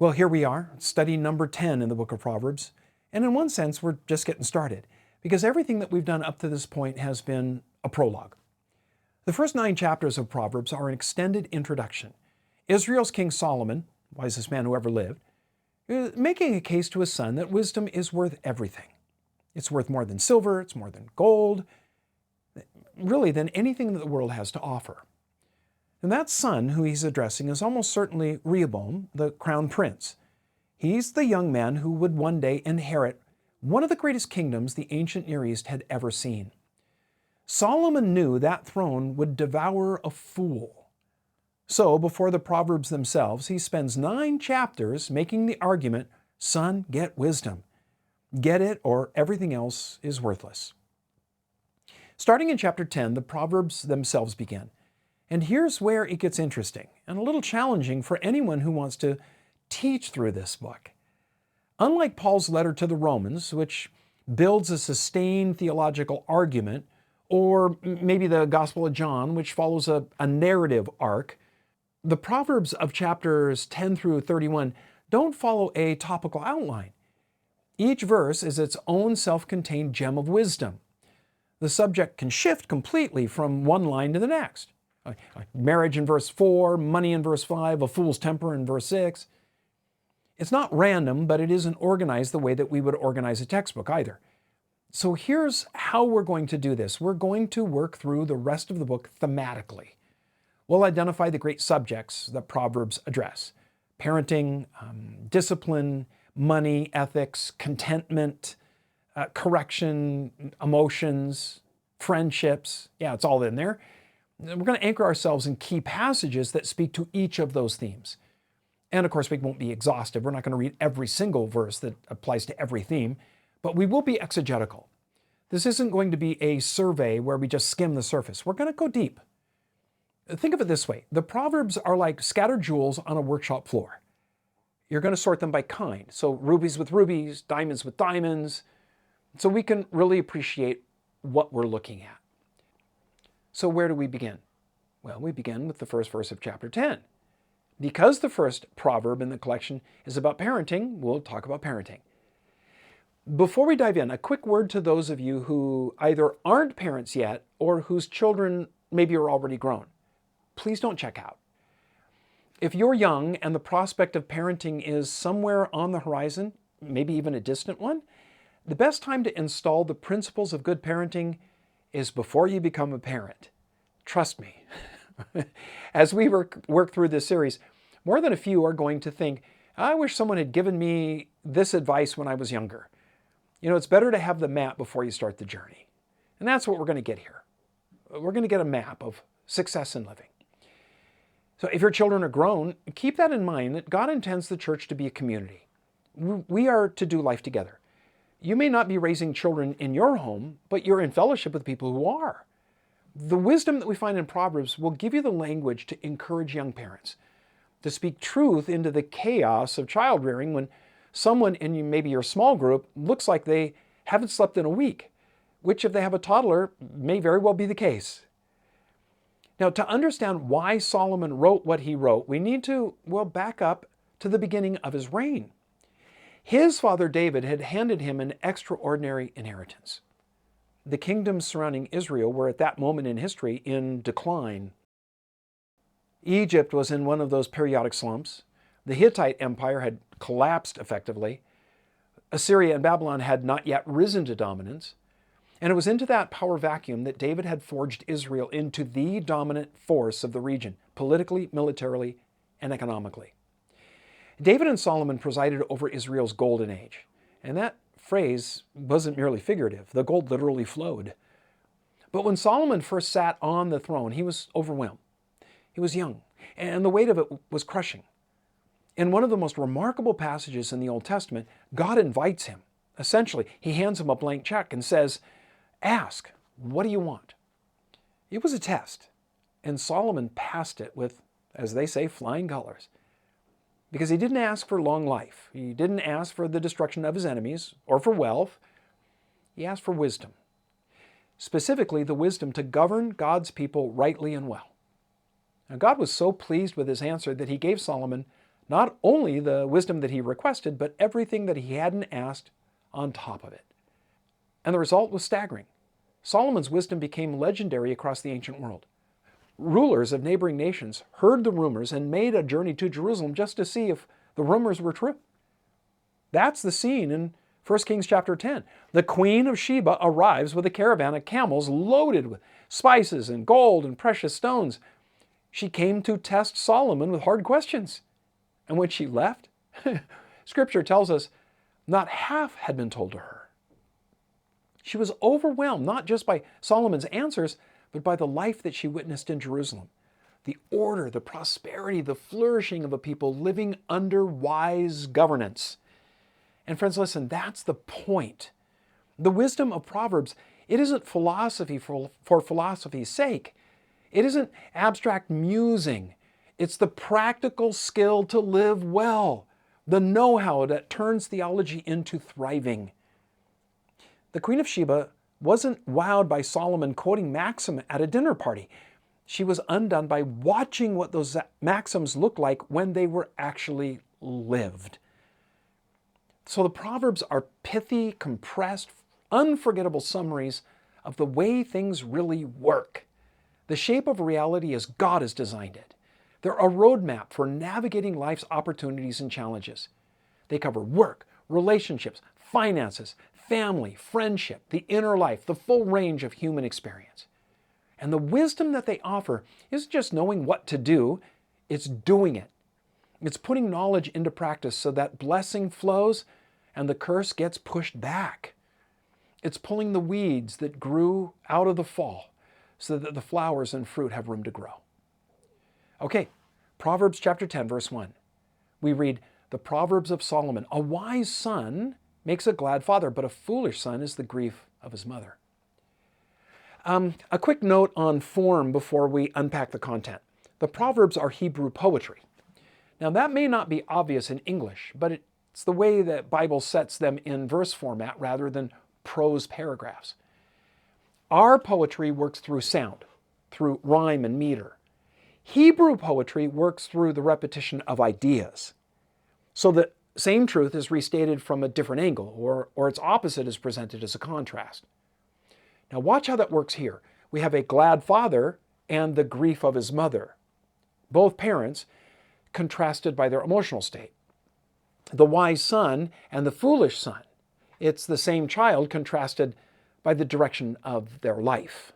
Well, here we are, study number 10 in the book of Proverbs. And in one sense, we're just getting started because everything that we've done up to this point has been a prologue. The first 9 chapters of Proverbs are an extended introduction. Israel's King Solomon, wisest man who ever lived, is making a case to his son that wisdom is worth everything. It's worth more than silver, it's more than gold, really than anything that the world has to offer. And that son who he's addressing is almost certainly Rehoboam, the crown prince. He's the young man who would one day inherit one of the greatest kingdoms the ancient Near East had ever seen. Solomon knew that throne would devour a fool. So before the Proverbs themselves, he spends 9 chapters making the argument, son, get wisdom. Get it or everything else is worthless. Starting in chapter 10, the Proverbs themselves begin. And here's where it gets interesting and a little challenging for anyone who wants to teach through this book. Unlike Paul's letter to the Romans, which builds a sustained theological argument, or maybe the Gospel of John, which follows a narrative arc, the Proverbs of chapters 10 through 31 don't follow a topical outline. Each verse is its own self-contained gem of wisdom. The subject can shift completely from one line to the next. Marriage in verse 4, money in verse 5, a fool's temper in verse 6. It's not random, but it isn't organized the way that we would organize a textbook either. So here's how we're going to do this. We're going to work through the rest of the book thematically. We'll identify the great subjects that Proverbs address: parenting, discipline, money, ethics, contentment, correction, emotions, friendships. Yeah, it's all in there. We're going to anchor ourselves in key passages that speak to each of those themes. And of course, we won't be exhaustive. We're not going to read every single verse that applies to every theme, but we will be exegetical. This isn't going to be a survey where we just skim the surface. We're going to go deep. Think of it this way. The Proverbs are like scattered jewels on a workshop floor. You're going to sort them by kind. So rubies with rubies, diamonds with diamonds, so we can really appreciate what we're looking at. So where do we begin? Well, we begin with the first verse of chapter 10. Because the first proverb in the collection is about parenting, we'll talk about parenting. Before we dive in, a quick word to those of you who either aren't parents yet or whose children maybe are already grown. Please don't check out. If you're young and the prospect of parenting is somewhere on the horizon, maybe even a distant one, the best time to install the principles of good parenting is before you become a parent. Trust me. As we work through this series, more than a few are going to think, I wish someone had given me this advice when I was younger. You know, it's better to have the map before you start the journey. And that's what we're going to get here. We're going to get a map of success in living. So if your children are grown, keep that in mind that God intends the church to be a community. We are to do life together. You may not be raising children in your home, but you're in fellowship with people who are. The wisdom that we find in Proverbs will give you the language to encourage young parents, to speak truth into the chaos of child rearing when someone in maybe your small group looks like they haven't slept in a week, which if they have a toddler may very well be the case. Now, to understand why Solomon wrote what he wrote, we need to, back up to the beginning of his reign. His father David had handed him an extraordinary inheritance. The kingdoms surrounding Israel were at that moment in history in decline. Egypt was in one of those periodic slumps. The Hittite Empire had collapsed effectively. Assyria and Babylon had not yet risen to dominance. And it was into that power vacuum that David had forged Israel into the dominant force of the region, politically, militarily, and economically. David and Solomon presided over Israel's golden age. And that phrase wasn't merely figurative. The gold literally flowed. But when Solomon first sat on the throne, he was overwhelmed. He was young, and the weight of it was crushing. In one of the most remarkable passages in the Old Testament, God invites him. Essentially, he hands him a blank check and says, ask, what do you want? It was a test, and Solomon passed it with, as they say, flying colors. Because he didn't ask for long life. He didn't ask for the destruction of his enemies or for wealth. He asked for wisdom. Specifically, the wisdom to govern God's people rightly and well. Now, God was so pleased with his answer that he gave Solomon Not only the wisdom that he requested, but everything that he hadn't asked on top of it. And the result was staggering. Solomon's wisdom became legendary across the ancient world. Rulers of neighboring nations heard the rumors and made a journey to Jerusalem just to see if the rumors were true. That's the scene in 1 Kings chapter 10. The queen of Sheba arrives with a caravan of camels loaded with spices and gold and precious stones. She came to test Solomon with hard questions. And when she left, Scripture tells us not half had been told to her. She was overwhelmed not just by Solomon's answers, but by the life that she witnessed in Jerusalem. The order, the prosperity, the flourishing of a people living under wise governance. And friends, listen, that's the point. The wisdom of Proverbs, it isn't philosophy for philosophy's sake. It isn't abstract musing. It's the practical skill to live well, the know-how that turns theology into thriving. The Queen of Sheba wasn't wowed by Solomon quoting Maxim at a dinner party. She was undone by watching what those maxims looked like when they were actually lived. So the Proverbs are pithy, compressed, unforgettable summaries of the way things really work. The shape of reality as God has designed it. They're a roadmap for navigating life's opportunities and challenges. They cover work, relationships, finances, family, friendship, the inner life, the full range of human experience. And the wisdom that they offer isn't just knowing what to do, it's doing it. It's putting knowledge into practice so that blessing flows and the curse gets pushed back. It's pulling the weeds that grew out of the fall so that the flowers and fruit have room to grow. Okay, Proverbs chapter 10, verse 1. We read, "The Proverbs of Solomon, a wise son makes a glad father, but a foolish son is the grief of his mother." A quick note on form before we unpack the content. The Proverbs are Hebrew poetry. Now that may not be obvious in English, but it's the way that Bible sets them in verse format rather than prose paragraphs. Our poetry works through sound, through rhyme and meter. Hebrew poetry works through the repetition of ideas. So the same truth is restated from a different angle, or its opposite is presented as a contrast. Now watch how that works here. We have a glad father and the grief of his mother. Both parents contrasted by their emotional state. The wise son and the foolish son. It's the same child contrasted by the direction of their life.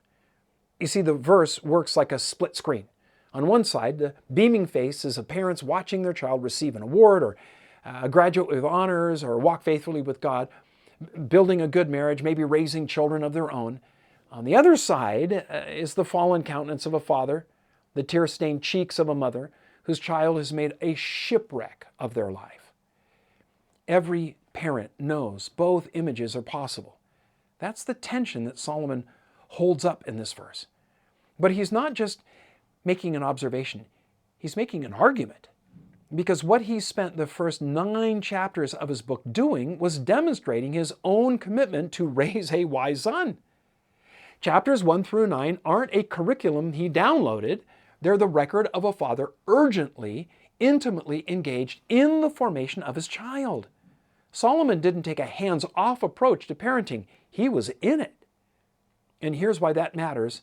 You see, the verse works like a split screen. On one side, the beaming face is of parents watching their child receive an award or graduate with honors or walk faithfully with God, building a good marriage, maybe raising children of their own. On the other side is the fallen countenance of a father, the tear-stained cheeks of a mother whose child has made a shipwreck of their life. Every parent knows both images are possible. That's the tension that Solomon holds up in this verse. But he's not just making an observation, he's making an argument. Because what he spent the first 9 chapters of his book doing was demonstrating his own commitment to raise a wise son. Chapters 1 through 9 aren't a curriculum he downloaded. They're the record of a father urgently, intimately engaged in the formation of his child. Solomon didn't take a hands-off approach to parenting. He was in it. And here's why that matters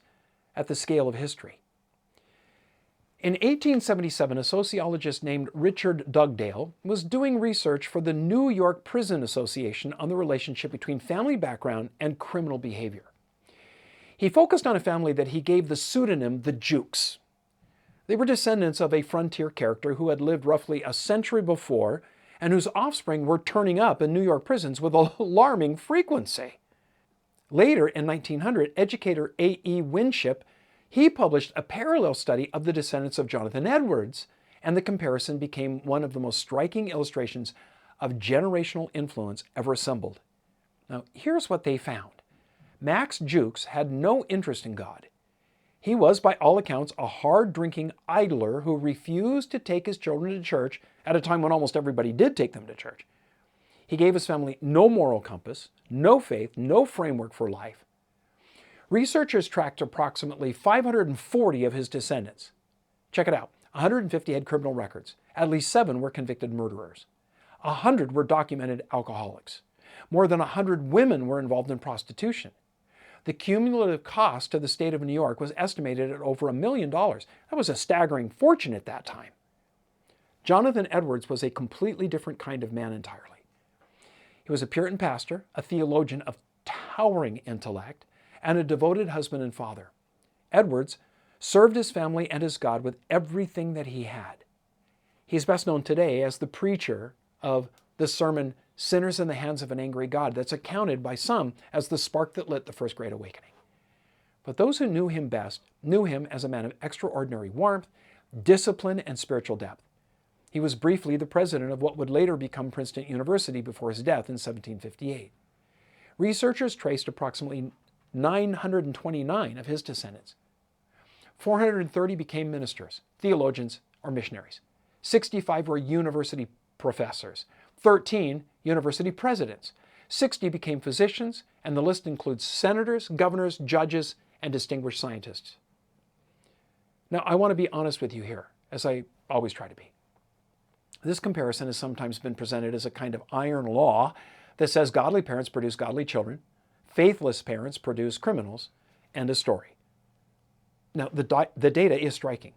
at the scale of history. In 1877, a sociologist named Richard Dugdale was doing research for the New York Prison Association on the relationship between family background and criminal behavior. He focused on a family that he gave the pseudonym the Jukes. They were descendants of a frontier character who had lived roughly a century before and whose offspring were turning up in New York prisons with alarming frequency. Later, in 1900, educator A.E. Winship he published a parallel study of the descendants of Jonathan Edwards, and the comparison became one of the most striking illustrations of generational influence ever assembled. Now, here's what they found. Max Jukes had no interest in God. He was, by all accounts, a hard-drinking idler who refused to take his children to church at a time when almost everybody did take them to church. He gave his family no moral compass, no faith, no framework for life. Researchers tracked approximately 540 of his descendants. Check it out. 150 had criminal records. At least 7 were convicted murderers. 100 were documented alcoholics. More than 100 women were involved in prostitution. The cumulative cost to the state of New York was estimated at over $1 million. That was a staggering fortune at that time. Jonathan Edwards was a completely different kind of man entirely. He was a Puritan pastor, a theologian of towering intellect, and a devoted husband and father. Edwards served his family and his God with everything that he had. He is best known today as the preacher of the sermon, Sinners in the Hands of an Angry God, that's accounted by some as the spark that lit the First Great Awakening. But those who knew him best knew him as a man of extraordinary warmth, discipline, and spiritual depth. He was briefly the president of what would later become Princeton University before his death in 1758. Researchers traced approximately 929 of his descendants. 430 became ministers, theologians, or missionaries. 65 were university professors. 13 university presidents. 60 became physicians, and the list includes senators, governors, judges, and distinguished scientists. Now, I want to be honest with you here, as I always try to be. This comparison has sometimes been presented as a kind of iron law that says godly parents produce godly children, faithless parents produce criminals, and a story. Now, the data is striking,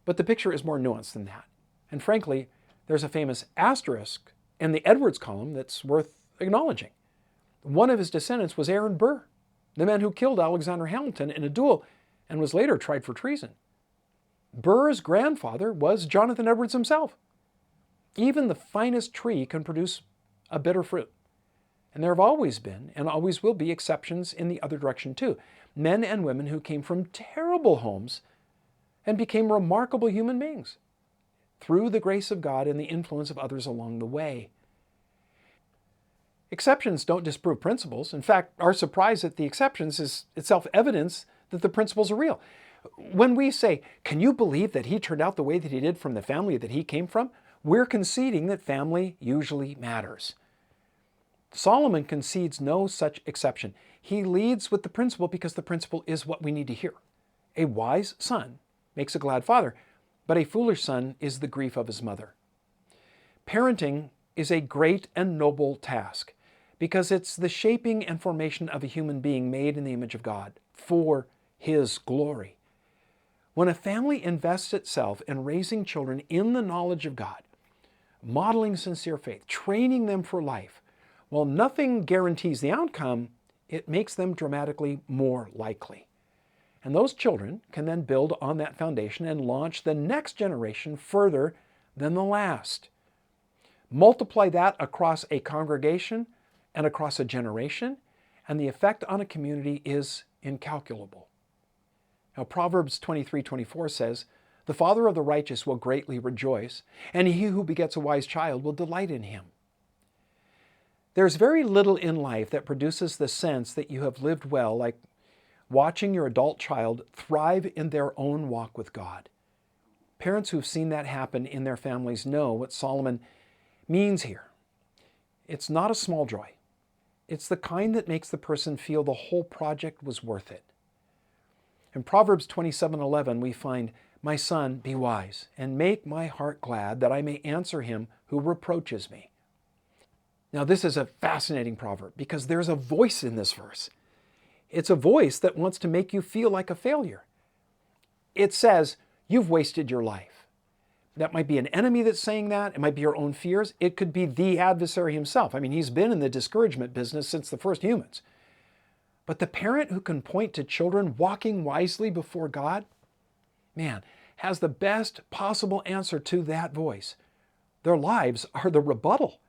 but the picture is more nuanced than that. And frankly, there's a famous asterisk in the Edwards column that's worth acknowledging. One of his descendants was Aaron Burr, the man who killed Alexander Hamilton in a duel and was later tried for treason. Burr's grandfather was Jonathan Edwards himself. Even the finest tree can produce a bitter fruit. And there have always been, and always will be, exceptions in the other direction too. Men and women who came from terrible homes and became remarkable human beings through the grace of God and the influence of others along the way. Exceptions don't disprove principles. In fact, our surprise at the exceptions is itself evidence that the principles are real. When we say, can you believe that he turned out the way that he did from the family that he came from? We're conceding that family usually matters. Solomon concedes no such exception. He leads with the principle because the principle is what we need to hear. A wise son makes a glad father, but a foolish son is the grief of his mother. Parenting is a great and noble task because it's the shaping and formation of a human being made in the image of God for His glory. When a family invests itself in raising children in the knowledge of God, modeling sincere faith, training them for life, while nothing guarantees the outcome, it makes them dramatically more likely. And those children can then build on that foundation and launch the next generation further than the last. Multiply that across a congregation and across a generation, and the effect on a community is incalculable. Now, Proverbs 23:24 says, "The father of the righteous will greatly rejoice, and he who begets a wise child will delight in him." There's very little in life that produces the sense that you have lived well, like watching your adult child thrive in their own walk with God. Parents who've seen that happen in their families know what Solomon means here. It's not a small joy. It's the kind that makes the person feel the whole project was worth it. In Proverbs 27:11, we find, "My son, be wise, and make my heart glad, that I may answer him who reproaches me." Now, this is a fascinating proverb because there's a voice in this verse. It's a voice that wants to make you feel like a failure. It says, you've wasted your life. That might be an enemy that's saying that. It might be your own fears. It could be the adversary himself. I mean, he's been in the discouragement business since the first humans. But the parent who can point to children walking wisely before God, man, has the best possible answer to that voice. Their lives are the rebuttal.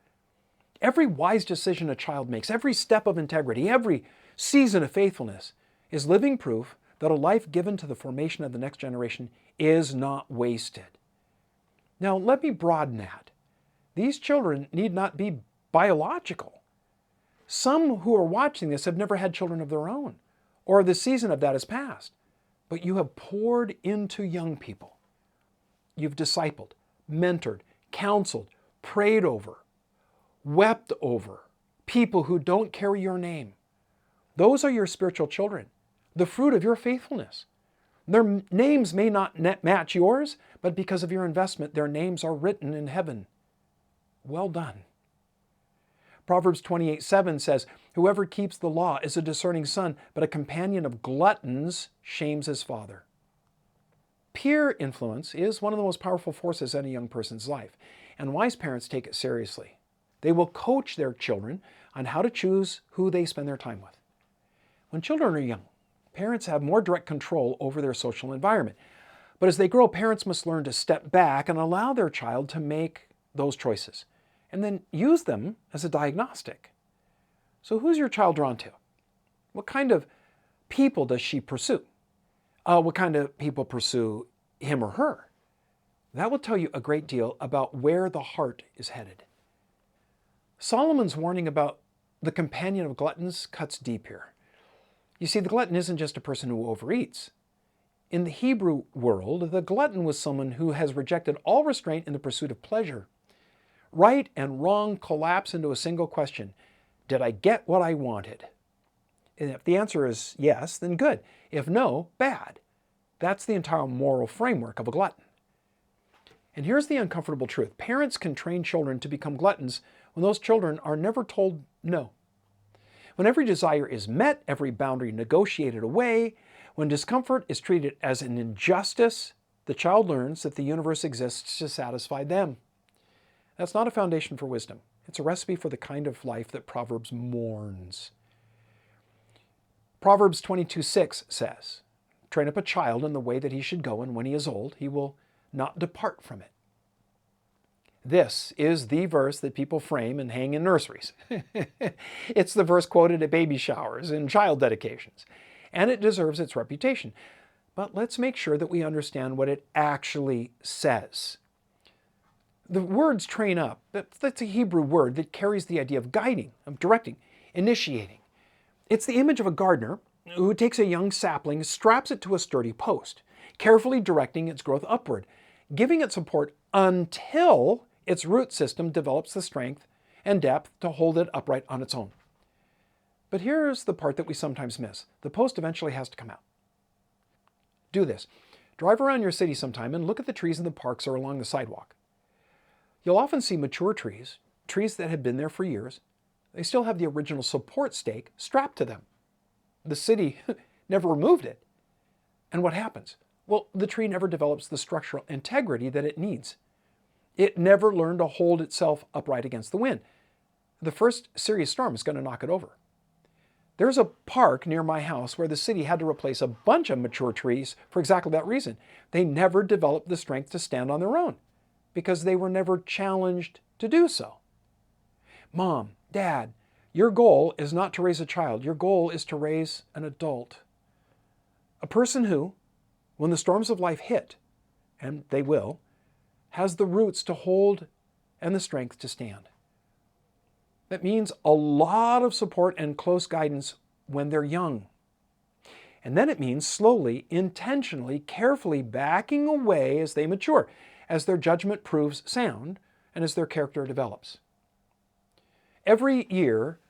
Every wise decision a child makes, every step of integrity, every season of faithfulness is living proof that a life given to the formation of the next generation is not wasted. Now, let me broaden that. These children need not be biological. Some who are watching this have never had children of their own, or the season of that is past. But you have poured into young people. You've discipled, mentored, counseled, prayed over, wept over people who don't carry your name. Those are your spiritual children, the fruit of your faithfulness. Their names may not match yours, but because of your investment, their names are written in heaven. Well done. Proverbs 28:7 says, "Whoever keeps the law is a discerning son, but a companion of gluttons shames his father." Peer influence is one of the most powerful forces in a young person's life, and wise parents take it seriously. They will coach their children on how to choose who they spend their time with. When children are young, parents have more direct control over their social environment. But as they grow, parents must learn to step back and allow their child to make those choices, and then use them as a diagnostic. So who's your child drawn to? What kind of people does she pursue? What kind of people pursue him or her? That will tell you a great deal about where the heart is headed. Solomon's warning about the companion of gluttons cuts deep here. You see, the glutton isn't just a person who overeats. In the Hebrew world, the glutton was someone who has rejected all restraint in the pursuit of pleasure. Right and wrong collapse into a single question: did I get what I wanted? And if the answer is yes, then good. If no, bad. That's the entire moral framework of a glutton. And here's the uncomfortable truth. Parents can train children to become gluttons when those children are never told no. When every desire is met, every boundary negotiated away, when discomfort is treated as an injustice, the child learns that the universe exists to satisfy them. That's not a foundation for wisdom. It's a recipe for the kind of life that Proverbs mourns. Proverbs 22:6 says, "Train up a child in the way that he should go, and when he is old, he will not depart from it." This is the verse that people frame and hang in nurseries. It's the verse quoted at baby showers and child dedications, and it deserves its reputation. But let's make sure that we understand what it actually says. The words train up, that's a Hebrew word that carries the idea of guiding, of directing, initiating. It's the image of a gardener who takes a young sapling, straps it to a sturdy post, carefully directing its growth upward, giving it support until its root system develops the strength and depth to hold it upright on its own. But here's the part that we sometimes miss. The post eventually has to come out. Do this. Drive around your city sometime and look at the trees in the parks or along the sidewalk. You'll often see mature trees, trees that have been there for years. They still have the original support stake strapped to them. The city never removed it. And what happens? Well, the tree never develops the structural integrity that it needs. It never learned to hold itself upright against the wind. The first serious storm is going to knock it over. There's a park near my house where the city had to replace a bunch of mature trees for exactly that reason. They never developed the strength to stand on their own because they were never challenged to do so. Mom, Dad, your goal is not to raise a child. Your goal is to raise an adult. A person who, when the storms of life hit, and they will, has the roots to hold and the strength to stand. That means a lot of support and close guidance when they're young. And then it means slowly, intentionally, carefully backing away as they mature, as their judgment proves sound, and as their character develops. Every year,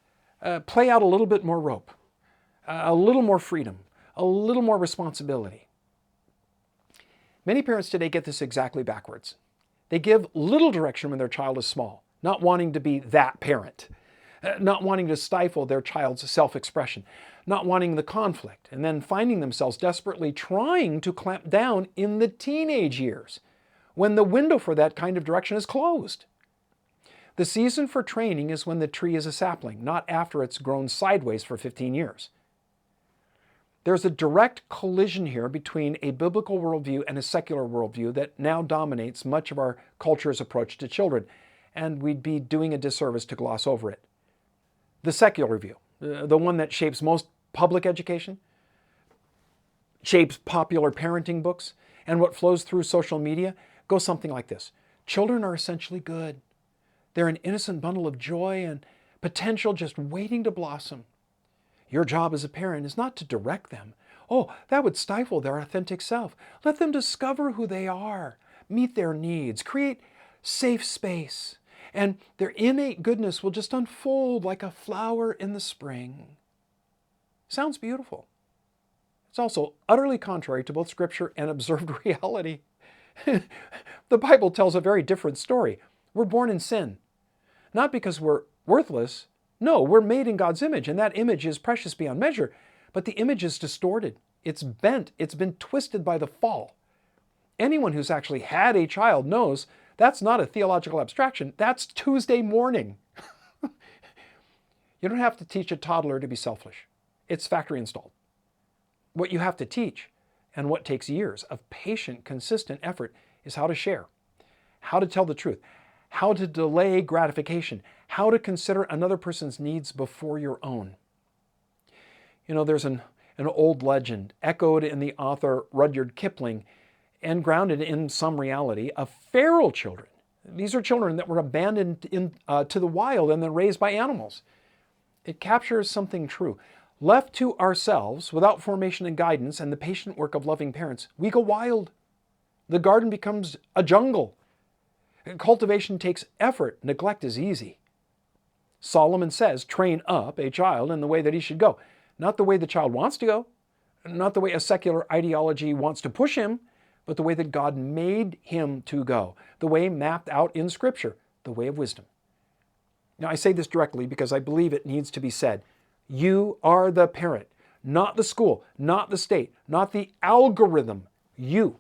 play out a little bit more rope, a little more freedom, a little more responsibility. Many parents today get this exactly backwards. They give little direction when their child is small, not wanting to be that parent, not wanting to stifle their child's self-expression, not wanting the conflict, and then finding themselves desperately trying to clamp down in the teenage years, when the window for that kind of direction is closed. The season for training is when the tree is a sapling, not after it's grown sideways for 15 years. There's a direct collision here between a biblical worldview and a secular worldview that now dominates much of our culture's approach to children, and we'd be doing a disservice to gloss over it. The secular view, the one that shapes most public education, shapes popular parenting books, and what flows through social media, goes something like this. Children are essentially good. They're an innocent bundle of joy and potential just waiting to blossom. Your job as a parent is not to direct them. Oh, that would stifle their authentic self. Let them discover who they are, meet their needs, create safe space, and their innate goodness will just unfold like a flower in the spring. Sounds beautiful. It's also utterly contrary to both Scripture and observed reality. The Bible tells a very different story. We're born in sin, not because we're worthless. No, we're made in God's image, and that image is precious beyond measure, but the image is distorted. It's bent. It's been twisted by the fall. Anyone who's actually had a child knows that's not a theological abstraction. That's Tuesday morning. You don't have to teach a toddler to be selfish. It's factory installed. What you have to teach, and what takes years of patient, consistent effort, is how to share, how to tell the truth, how to delay gratification, how to consider another person's needs before your own. You know, there's an old legend echoed in the author Rudyard Kipling and grounded in some reality of feral children. These are children that were abandoned to the wild and then raised by animals. It captures something true. Left to ourselves, without formation and guidance and the patient work of loving parents, we go wild. The garden becomes a jungle. Cultivation takes effort. Neglect is easy. Solomon says, train up a child in the way that he should go. Not the way the child wants to go, not the way a secular ideology wants to push him, but the way that God made him to go, the way mapped out in Scripture, the way of wisdom. Now, I say this directly because I believe it needs to be said. You are the parent, not the school, not the state, not the algorithm. You.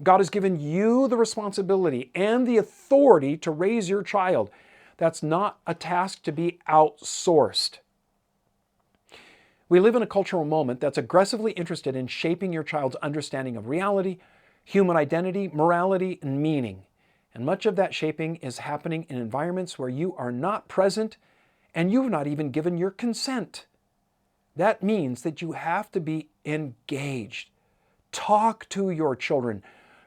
God has given you the responsibility and the authority to raise your child. That's not a task to be outsourced. We live in a cultural moment that's aggressively interested in shaping your child's understanding of reality, human identity, morality, and meaning. And much of that shaping is happening in environments where you are not present and you've not even given your consent. That means that you have to be engaged. Talk to your children.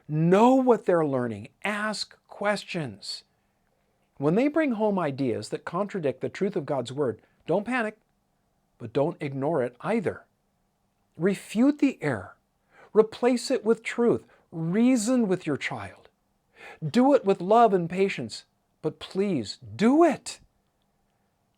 Know what they're learning. Ask questions. When they bring home ideas that contradict the truth of God's Word, don't panic, but don't ignore it either. Refute the error. Replace it with truth. Reason with your child. Do it with love and patience, but please do it.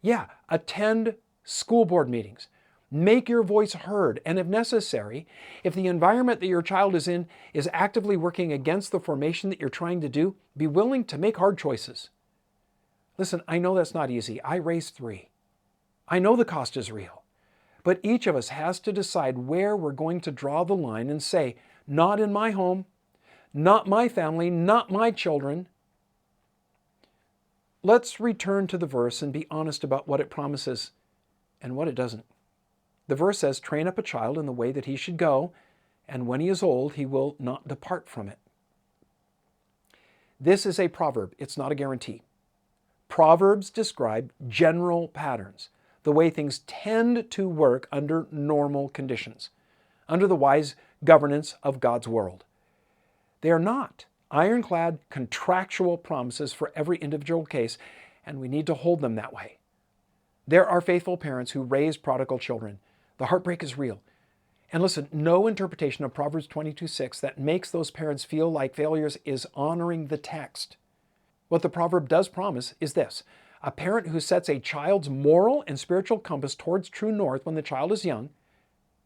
Yeah, attend school board meetings. Make your voice heard, and if necessary, if the environment that your child is in is actively working against the formation that you're trying to do, be willing to make hard choices. Listen, I know that's not easy. I raised 3. I know the cost is real. But each of us has to decide where we're going to draw the line and say, not in my home, not my family, not my children. Let's return to the verse and be honest about what it promises and what it doesn't. The verse says, train up a child in the way that he should go, and when he is old, he will not depart from it. This is a proverb. It's not a guarantee. Proverbs describe general patterns, the way things tend to work under normal conditions, under the wise governance of God's world. They are not ironclad contractual promises for every individual case, and we need to hold them that way. There are faithful parents who raise prodigal children. The heartbreak is real. And listen, no interpretation of Proverbs 22:6 that makes those parents feel like failures is honoring the text. What the proverb does promise is this: a parent who sets a child's moral and spiritual compass towards true north when the child is young.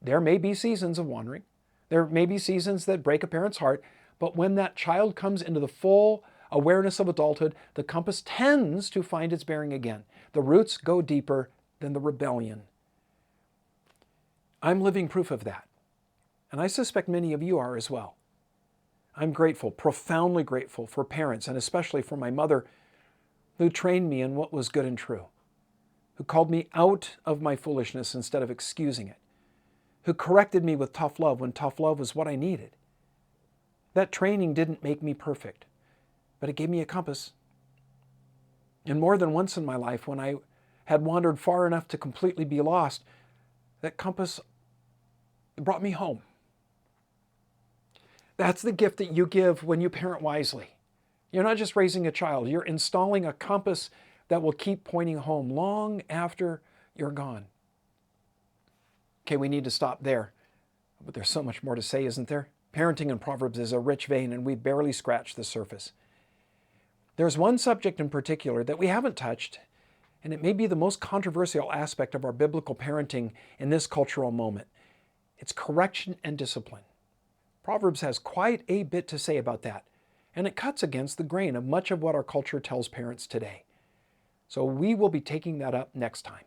There may be seasons of wandering. There may be seasons that break a parent's heart, but when that child comes into the full awareness of adulthood, the compass tends to find its bearing again. The roots go deeper than the rebellion. I'm living proof of that, and I suspect many of you are as well. I'm grateful, profoundly grateful for parents, and especially for my mother, who trained me in what was good and true, who called me out of my foolishness instead of excusing it, who corrected me with tough love when tough love was what I needed. That training didn't make me perfect, but it gave me a compass. And more than once in my life, when I had wandered far enough to completely be lost, that compass brought me home. That's the gift that you give when you parent wisely. You're not just raising a child, you're installing a compass that will keep pointing home long after you're gone. Okay, we need to stop there. But there's so much more to say, isn't there? Parenting in Proverbs is a rich vein, and we barely scratched the surface. There's one subject in particular that we haven't touched, and it may be the most controversial aspect of our biblical parenting in this cultural moment. It's correction and discipline. Proverbs has quite a bit to say about that, and it cuts against the grain of much of what our culture tells parents today. So we will be taking that up next time.